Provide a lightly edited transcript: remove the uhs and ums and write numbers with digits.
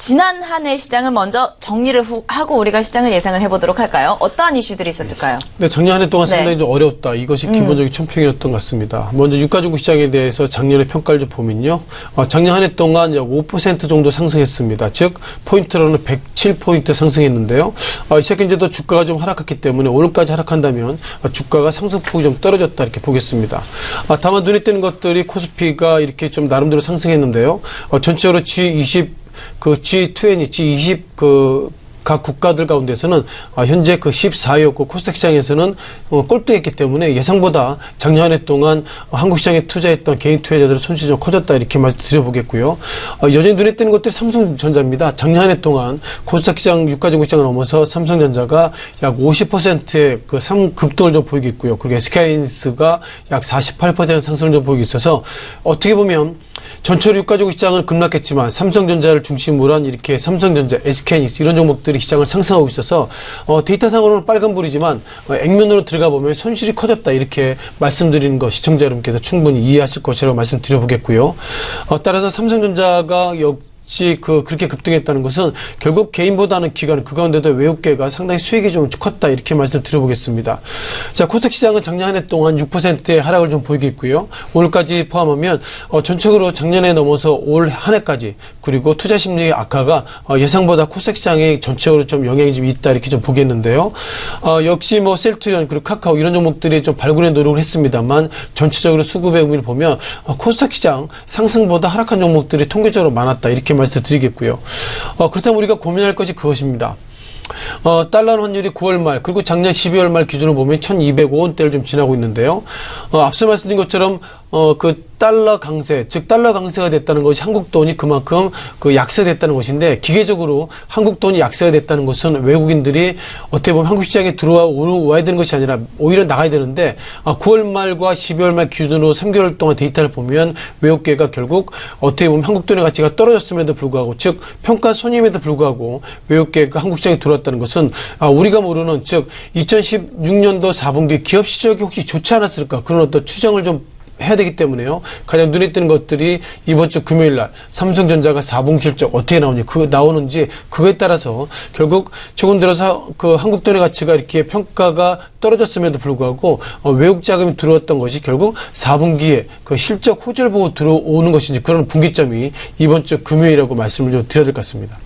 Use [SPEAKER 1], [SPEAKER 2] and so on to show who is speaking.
[SPEAKER 1] 지난 한 해 시장을 먼저 정리를 하고 우리가 시장을 예상을 해보도록 할까요? 어떠한 이슈들이 있었을까요?
[SPEAKER 2] 네, 작년 한 해 동안
[SPEAKER 1] 네.
[SPEAKER 2] 상당히 좀 어려웠다. 이것이 기본적인 총평이었던 것 같습니다. 먼저 유가중국 시장에 대해서 작년의 평가를 좀 보면요. 작년 한 해 동안 약 5% 정도 상승했습니다. 즉 포인트로는 107포인트 상승했는데요. 최근에도 주가가 좀 하락했기 때문에 오늘까지 하락한다면 주가가 상승폭이 좀 떨어졌다 이렇게 보겠습니다. 다만 눈에 띄는 것들이 코스피가 이렇게 좀 나름대로 상승했는데요. 전체적으로 G20 G20, G20 각 국가들 가운데서는 현재 14위였고 코스닥 시장에서는 꼴등했기 때문에 예상보다 작년 한 해 동안 한국 시장에 투자했던 개인 투자자들의 손실이 좀 커졌다 이렇게 말씀드려보겠고요. 여전히 눈에 띄는 것들이 삼성전자입니다. 작년 한 해 동안 코스닥 시장 유가중국 시장을 넘어서 삼성전자가 약 50%의 급등을 좀 보이고 있고요. 그리고 SK하이닉스가 약 48% 상승을 좀 보이고 있어서 어떻게 보면 전체로 유가중국 시장은 급락했지만 삼성전자를 중심으로 한 이렇게 삼성전자, SK하이닉스 이런 종목들이 시장을 상승하고 있어서 데이터상으로는 빨간불이지만 액면으로 들어가 보면 손실이 커졌다 이렇게 말씀드리는 거 시청자 여러분께서 충분히 이해하실 것이라고 말씀드려보겠고요. 따라서 삼성전자가 그렇게 급등했다는 것은 결국 개인보다는 기관, 그 가운데도 외국계가 상당히 수익이 좀 컸다 이렇게 말씀드려보겠습니다. 자, 코스닥 시장은 작년 한 해 동안 6%의 하락을 좀 보이고 있고요. 오늘까지 포함하면 전체적으로 작년에 넘어서 올 한 해까지 그리고 투자 심리의 악화가 예상보다 코스닥 시장에 전체적으로 좀 영향이 좀 있다 이렇게 좀 보겠는데요. 역시 셀트리온 그리고 카카오 이런 종목들이 좀 발굴의 노력을 했습니다만 전체적으로 수급의 의미를 보면 코스닥 시장 상승보다 하락한 종목들이 통계적으로 많았다 이렇게 말씀드리겠고요. 그렇다면 우리가 고민할 것이 그것입니다. 달러 환율이 9월 말 그리고 작년 12월 말 기준으로 보면 1205원대를 좀 지나고 있는데요. 앞서 말씀드린 것처럼 달러 강세, 즉 달러 강세가 됐다는 것이 한국 돈이 그만큼 약세됐다는 것인데 기계적으로 한국 돈이 약세가 됐다는 것은 외국인들이 어떻게 보면 한국 시장에 들어와야 되는 것이 아니라 오히려 나가야 되는데 9월 말과 12월 말 기준으로 3개월 동안 데이터를 보면 외국계가 결국 어떻게 보면 한국 돈의 가치가 떨어졌음에도 불구하고 즉 평가 손님에도 불구하고 외국계가 한국 시장에 들어왔다는 것은 우리가 모르는 즉 2016년도 4분기 기업 실적이 혹시 좋지 않았을까 그런 어떤 추정을 좀 해야 되기 때문에요. 가장 눈에 띄는 것들이 이번 주 금요일 날 삼성전자가 4분기 실적 어떻게 나오는지 그거에 따라서 결국 최근 들어서 한국 돈의 가치가 이렇게 평가가 떨어졌음에도 불구하고 외국 자금이 들어왔던 것이 결국 4분기에 실적 호재를 보고 들어오는 것인지 그런 분기점이 이번 주 금요일이라고 말씀을 좀 드려야 될 것 같습니다.